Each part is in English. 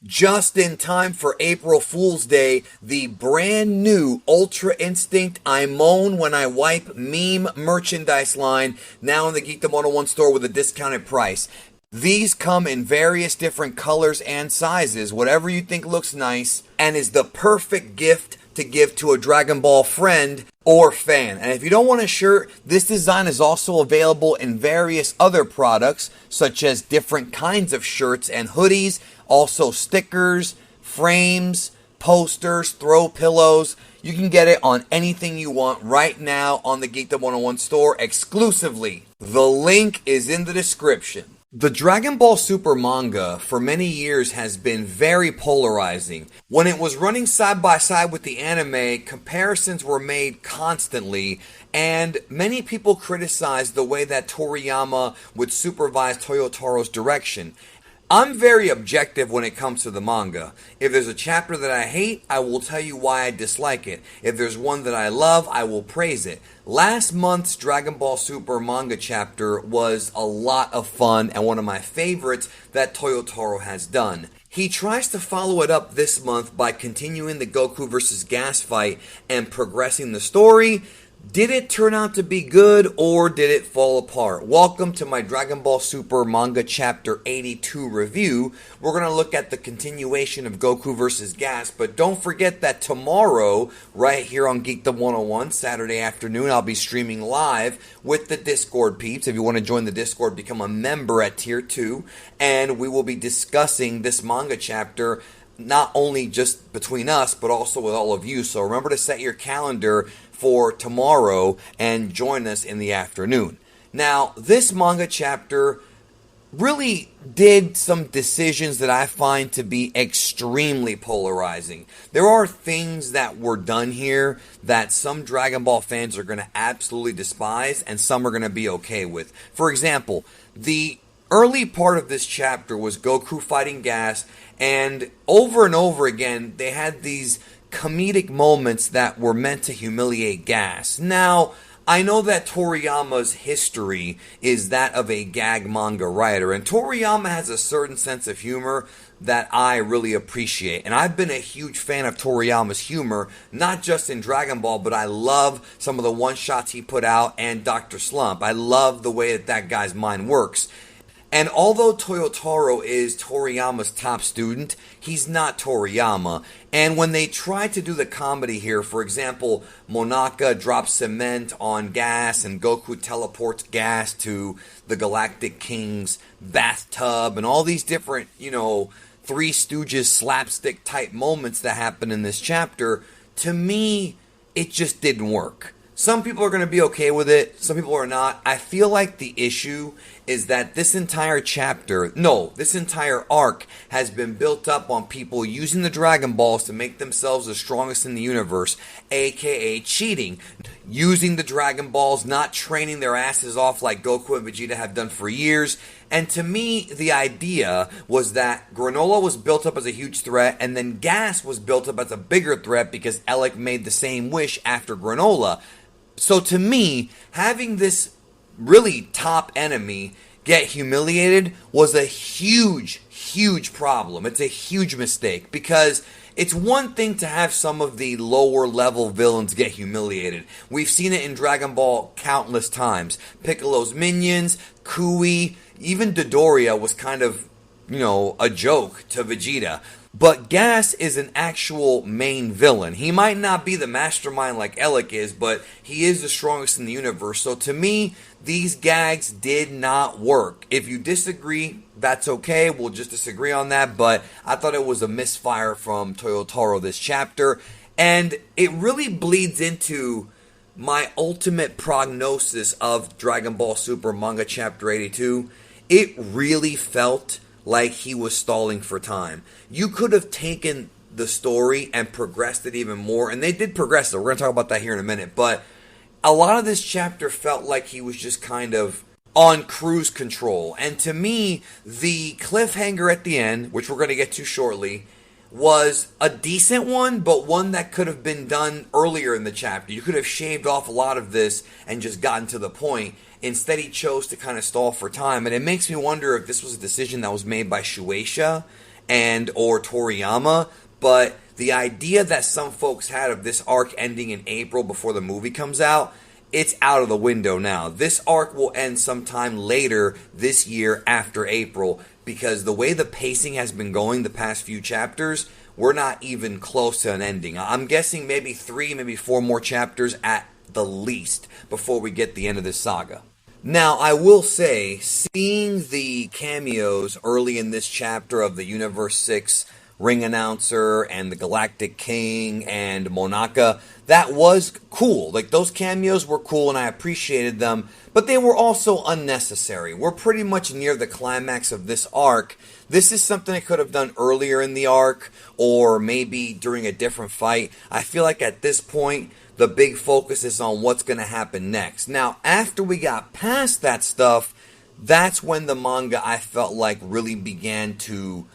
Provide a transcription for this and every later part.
Just in time for April Fool's Day, the brand new Ultra Instinct I Moan When I Wipe meme merchandise line now in the Geekdom 101 store with a discounted price. These come in various different colors and sizes, whatever you think looks nice, and is the perfect gift to give to a Dragon Ball friend or fan. And if you don't want a shirt, this design is also available in various other products, such as different kinds of shirts and hoodies, also stickers, frames, posters, throw pillows. You can get it on anything you want right now on the Geekdom 101 store exclusively. The link is in the description. The Dragon Ball Super manga for many years has been very polarizing. When it was running side by side with the anime, comparisons were made constantly, and many people criticized the way that Toriyama would supervise Toyotaro's direction. I'm very objective when it comes to the manga. If there's a chapter that I hate, I will tell you why I dislike it. If there's one that I love, I will praise it. Last month's Dragon Ball Super manga chapter was a lot of fun and one of my favorites that Toyotaro has done. He tries to follow it up this month by continuing the Goku vs. Gas fight and progressing the story. Did it turn out to be good, or did it fall apart? Welcome to my Dragon Ball Super Manga Chapter 82 review. We're going to look at the continuation of Goku vs. Gas, but don't forget that tomorrow, right here on Geekdom 101, Saturday afternoon, I'll be streaming live with the Discord peeps. If you want to join the Discord, become a member at Tier 2, and we will be discussing this manga chapter not only just between us, but also with all of you. So remember to set your calendar for tomorrow and join us in the afternoon. Now, this manga chapter really did some decisions that I find to be extremely polarizing. There are things that were done here that some Dragon Ball fans are going to absolutely despise and some are going to be okay with. For example, the early part of this chapter was Goku fighting Gas, and over again, they had these comedic moments that were meant to humiliate Gas. Now, I know that Toriyama's history is that of a gag manga writer, and Toriyama has a certain sense of humor that I really appreciate. And I've been a huge fan of Toriyama's humor, not just in Dragon Ball, but I love some of the one-shots he put out and Dr. Slump. I love the way that guy's mind works. And although Toyotaro is Toriyama's top student, he's not Toriyama. And when they try to do the comedy here, for example, Monaka drops cement on Gas and Goku teleports Gas to the Galactic King's bathtub and all these different, Three Stooges slapstick type moments that happen in this chapter, to me, it just didn't work. Some people are going to be okay with it, some people are not. I feel like the issue is that this entire arc has been built up on people using the Dragon Balls to make themselves the strongest in the universe, aka cheating. Using the Dragon Balls, not training their asses off like Goku and Vegeta have done for years. And to me, the idea was that Granola was built up as a huge threat, and then Gas was built up as a bigger threat because Elec made the same wish after Granola. So to me, having this really top enemy get humiliated was a huge problem. It's a huge mistake because it's one thing to have some of the lower level villains get humiliated. We've seen it in Dragon Ball countless times. Piccolo's minions, Kui, even Dodoria was kind of, a joke to Vegeta. But Gas is an actual main villain. He might not be the mastermind like Elec is, but he is the strongest in the universe. So to me, these gags did not work. If you disagree, that's okay. We'll just disagree on that. But I thought it was a misfire from Toyotaro this chapter. And it really bleeds into my ultimate prognosis of Dragon Ball Super Manga Chapter 82. It really felt like he was stalling for time. You could have taken the story and progressed it even more, and they did progress it. We're going to talk about that here in a minute, but a lot of this chapter felt like he was just kind of on cruise control. And to me, the cliffhanger at the end, which we're going to get to shortly, was a decent one, but one that could have been done earlier in the chapter. You could have shaved off a lot of this and just gotten to the point. Instead, he chose to kind of stall for time, and it makes me wonder if this was a decision that was made by Shueisha and or Toriyama, but the idea that some folks had of this arc ending in April before the movie comes out, it's out of the window now. This arc will end sometime later this year after April, because the way the pacing has been going the past few chapters, we're not even close to an ending. I'm guessing maybe 3, maybe 4 more chapters at the least before we get the end of this saga. Now, I will say, seeing the cameos early in this chapter of the Universe 6 ring announcer and the Galactic King and Monaka, that was cool. Like, those cameos were cool and I appreciated them, but they were also unnecessary. We're pretty much near the climax of this arc. This is something I could have done earlier in the arc or maybe during a different fight. I feel like at this point, the big focus is on what's going to happen next. Now, after we got past that stuff, that's when the manga, I felt like, really began to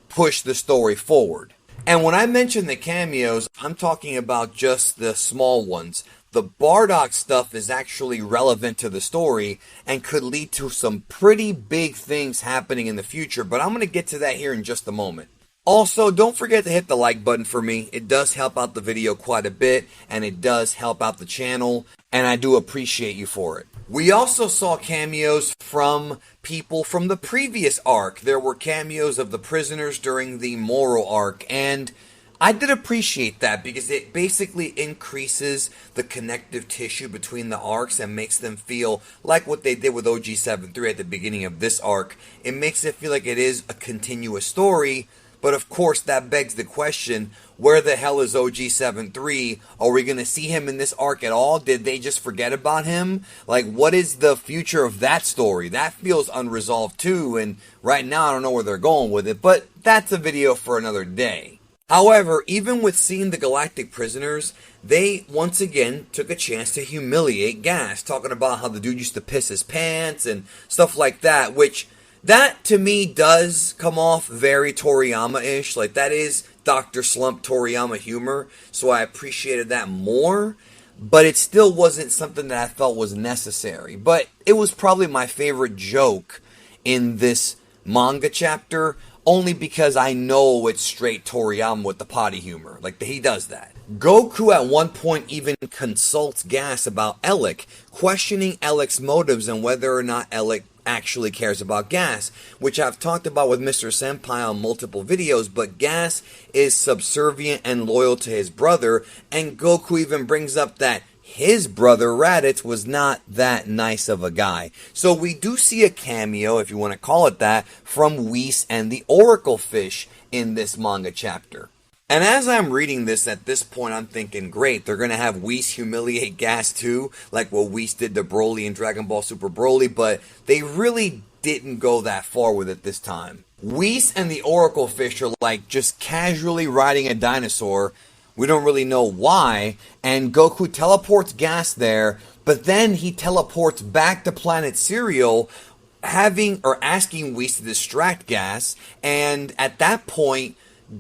push the story forward. And when I mention the cameos, I'm talking about just the small ones. The Bardock stuff is actually relevant to the story and could lead to some pretty big things happening in the future, but I'm going to get to that here in just a moment. Also, don't forget to hit the like button for me. It does help out the video quite a bit, and it does help out the channel, and I do appreciate you for it. We also saw cameos from people from the previous arc. There were cameos of the prisoners during the Moro arc, and I did appreciate that because it basically increases the connective tissue between the arcs and makes them feel like what they did with OG-73 at the beginning of this arc. It makes it feel like it is a continuous story. But of course, that begs the question, where the hell is OG-73? Are we going to see him in this arc at all? Did they just forget about him? Like, what is the future of that story? That feels unresolved too, and right now I don't know where they're going with it, but that's a video for another day. However, even with seeing the Galactic Prisoners, they once again took a chance to humiliate Gas, talking about how the dude used to piss his pants and stuff like that, which... that, to me, does come off very Toriyama-ish. Like, that is Dr. Slump Toriyama humor, so I appreciated that more. But it still wasn't something that I felt was necessary. But it was probably my favorite joke in this manga chapter, only because I know it's straight Toriyama with the potty humor. Like, he does that. Goku at one point even consults Gas about Elec, questioning Elec's motives and whether or not Elec actually cares about Gas, which I've talked about with Mr. Senpai on multiple videos, but Gas is subservient and loyal to his brother, and Goku even brings up that his brother Raditz was not that nice of a guy. So we do see a cameo, if you want to call it that, from Whis and the Oracle Fish in this manga chapter. And as I'm reading this at this point, I'm thinking, great, they're going to have Whis humiliate Gas too, like what Whis did to Broly in Dragon Ball Super Broly, but they really didn't go that far with it this time. Whis and the Oracle Fish are like just casually riding a dinosaur. We don't really know why, and Goku teleports Gas there, but then he teleports back to Planet Cereal, asking Whis to distract Gas, and at that point,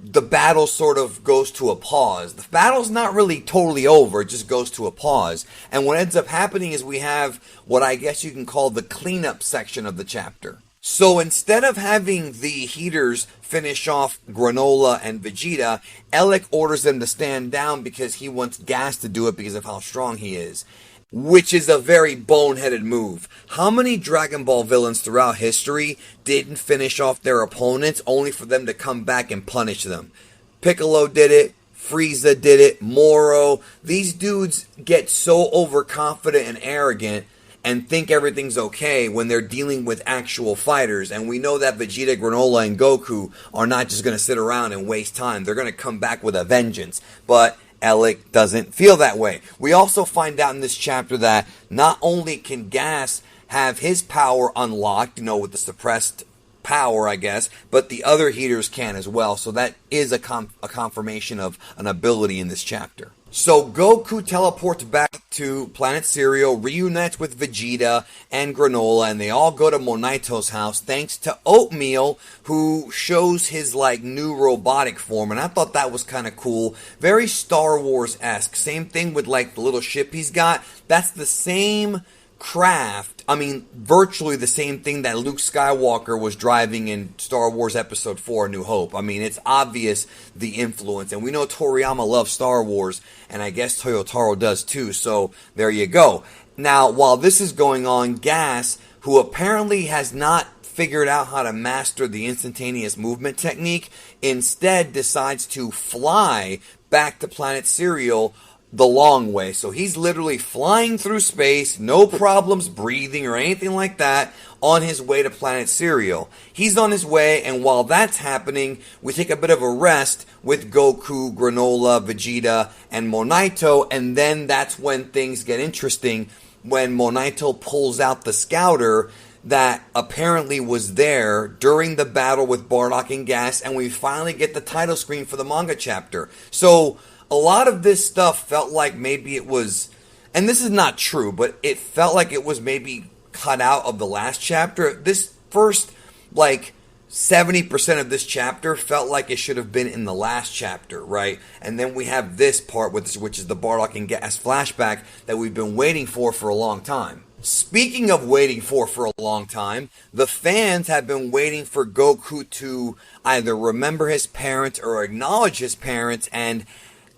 the battle sort of goes to a pause. The battle's not really totally over, it just goes to a pause. And what ends up happening is we have what I guess you can call the cleanup section of the chapter. So instead of having the Heaters finish off Granola and Vegeta, Elec orders them to stand down because he wants Gas to do it because of how strong he is. Which is a very boneheaded move. How many Dragon Ball villains throughout history didn't finish off their opponents only for them to come back and punish them? Piccolo did it, Frieza did it, Moro. These dudes get so overconfident and arrogant and think everything's okay when they're dealing with actual fighters. And we know that Vegeta, Granola, and Goku are not just going to sit around and waste time. They're going to come back with a vengeance. But Elec doesn't feel that way. We also find out in this chapter that not only can Gas have his power unlocked, with the suppressed power, I guess, but the other Heaters can as well. So that is a confirmation of an ability in this chapter. So Goku teleports back to Planet Cereal, reunites with Vegeta and Granola, and they all go to Monaito's house thanks to Oatmeal, who shows his new robotic form, and I thought that was kind of cool. Very Star Wars-esque. Same thing with the little ship he's got. That's the same craft, I mean, virtually the same thing that Luke Skywalker was driving in Star Wars Episode 4, A New Hope. I mean, it's obvious the influence, and we know Toriyama loves Star Wars, and I guess Toyotaro does too, so there you go. Now, while this is going on, Gas, who apparently has not figured out how to master the instantaneous movement technique, instead decides to fly back to Planet Cereal the long way. So he's literally flying through space, no problems breathing or anything like that, on his way to Planet Cereal. He's on his way, and while that's happening, we take a bit of a rest with Goku, Granola, Vegeta, and Monaito, and then that's when things get interesting, when Monaito pulls out the scouter that apparently was there during the battle with Bardock and Gas, and we finally get the title screen for the manga chapter. So a lot of this stuff felt like maybe it was, and this is not true, but it felt like it was maybe cut out of the last chapter. This first, 70% of this chapter felt like it should have been in the last chapter, right? And then we have this part, which is the Bardock and Gas flashback that we've been waiting for a long time. Speaking of waiting for a long time, the fans have been waiting for Goku to either remember his parents or acknowledge his parents, and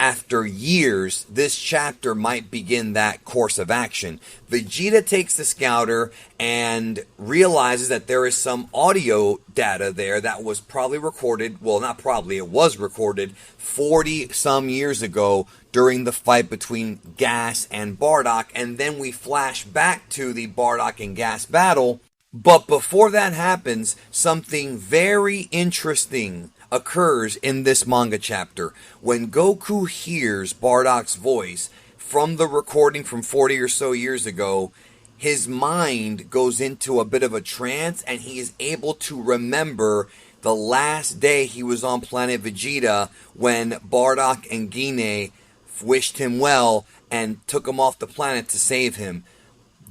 after years, this chapter might begin that course of action. Vegeta takes the scouter and realizes that there is some audio data there that was probably recorded, well, not probably, it was recorded 40 some years ago during the fight between Gas and Bardock, and then we flash back to the Bardock and Gas battle. But before that happens, something very interesting occurs in this manga chapter. When Goku hears Bardock's voice from the recording from 40 or so years ago, his mind goes into a bit of a trance, and he is able to remember the last day he was on planet Vegeta when Bardock and Gine wished him well and took him off the planet to save him.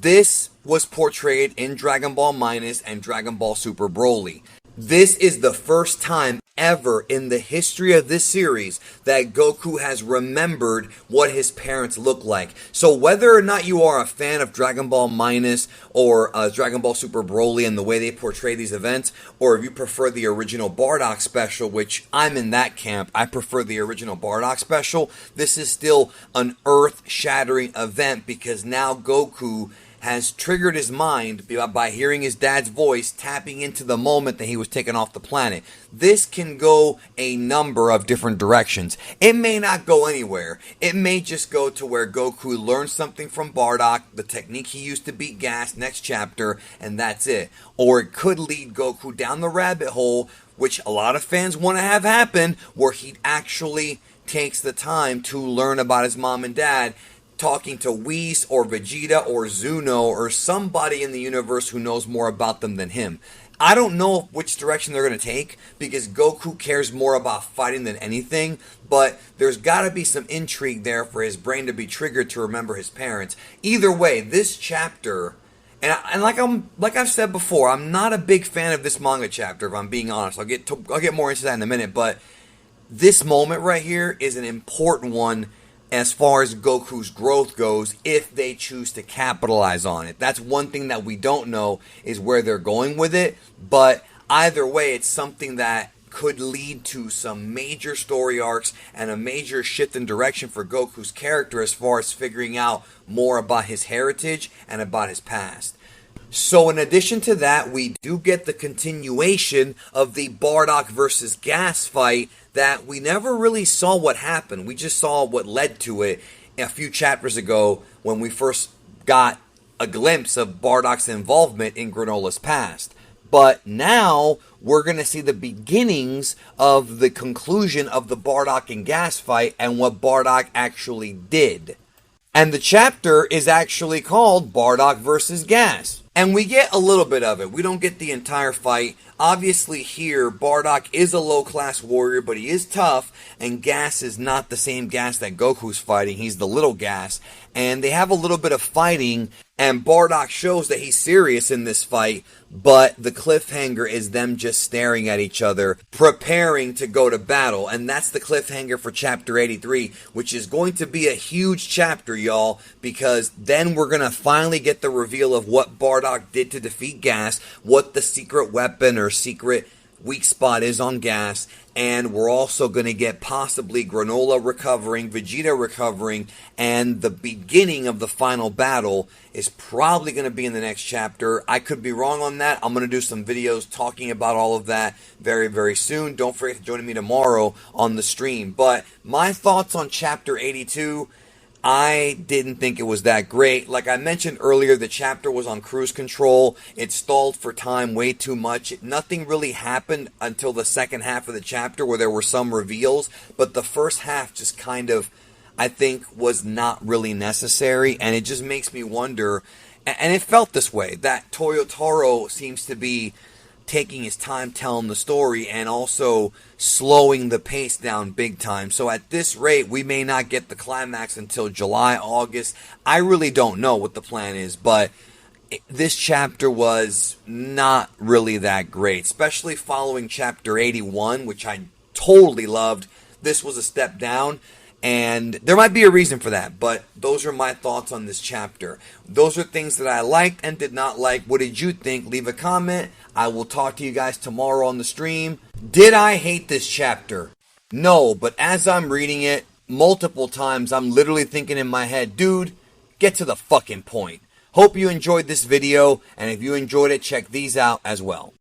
This was portrayed in Dragon Ball Minus and Dragon Ball Super Broly. This is the first time ever in the history of this series that Goku has remembered what his parents look like. So whether or not you are a fan of Dragon Ball Minus or Dragon Ball Super Broly and the way they portray these events, or if you prefer the original Bardock special, which I'm in that camp, I prefer the original Bardock special, this is still an earth-shattering event because now Goku has triggered his mind by hearing his dad's voice, tapping into the moment that he was taken off the planet. This can go a number of different directions. It may not go anywhere. It may just go to where Goku learns something from Bardock, the technique he used to beat Gas next chapter, and that's it. Or it could lead Goku down the rabbit hole, which a lot of fans want to have happen, where he actually takes the time to learn about his mom and dad, talking to Whis or Vegeta or Zuno or somebody in the universe who knows more about them than him. I don't know which direction they're going to take because Goku cares more about fighting than anything, but there's got to be some intrigue there for his brain to be triggered to remember his parents. Either way, this chapter, and like I've said before, I'm not a big fan of this manga chapter, if I'm being honest. I'll get more into that in a minute, but this moment right here is an important one as far as Goku's growth goes, if they choose to capitalize on it. That's one thing that we don't know, is where they're going with it, but either way, it's something that could lead to some major story arcs and a major shift in direction for Goku's character as far as figuring out more about his heritage and about his past. So in addition to that, we do get the continuation of the Bardock versus Gas fight that we never really saw what happened. We just saw what led to it a few chapters ago when we first got a glimpse of Bardock's involvement in Granola's past. But now we're going to see the beginnings of the conclusion of the Bardock and Gas fight and what Bardock actually did. And the chapter is actually called Bardock versus Gas. And we get a little bit of it. We don't get the entire fight. Obviously here, Bardock is a low-class warrior, but he is tough, and Gas is not the same Gas that Goku's fighting. He's the little Gas. And they have a little bit of fighting, And Bardock shows that he's serious in this fight, but the cliffhanger is them just staring at each other, preparing to go to battle. And that's the cliffhanger for Chapter 83, which is going to be a huge chapter, y'all, because then we're going to finally get the reveal of what Bardock did to defeat Gas, what the secret weapon or secret weak spot is on Gas, and we're also going to get possibly Granola recovering, Vegeta recovering, and the beginning of the final battle is probably going to be in the next chapter. I could be wrong on that. I'm going to do some videos talking about all of that very, very soon. Don't forget to join me tomorrow on the stream. But my thoughts on Chapter 82, I didn't think it was that great. Like I mentioned earlier, the chapter was on cruise control. It stalled for time way too much. Nothing really happened until the second half of the chapter where there were some reveals. But the first half just kind of, I think, was not really necessary. And it just makes me wonder, and it felt this way, that Toyotaro seems to be taking his time telling the story and also slowing the pace down big time. So at this rate, we may not get the climax until July, August. I really don't know what the plan is, but this chapter was not really that great, especially following Chapter 81, which I totally loved. This was a step down. And there might be a reason for that, but those are my thoughts on this chapter. Those are things that I liked and did not like. What did you think? Leave a comment. I will talk to you guys tomorrow on the stream. Did I hate this chapter? No, but as I'm reading it, multiple times, I'm literally thinking in my head, dude, get to the fucking point. Hope you enjoyed this video, and if you enjoyed it, check these out as well.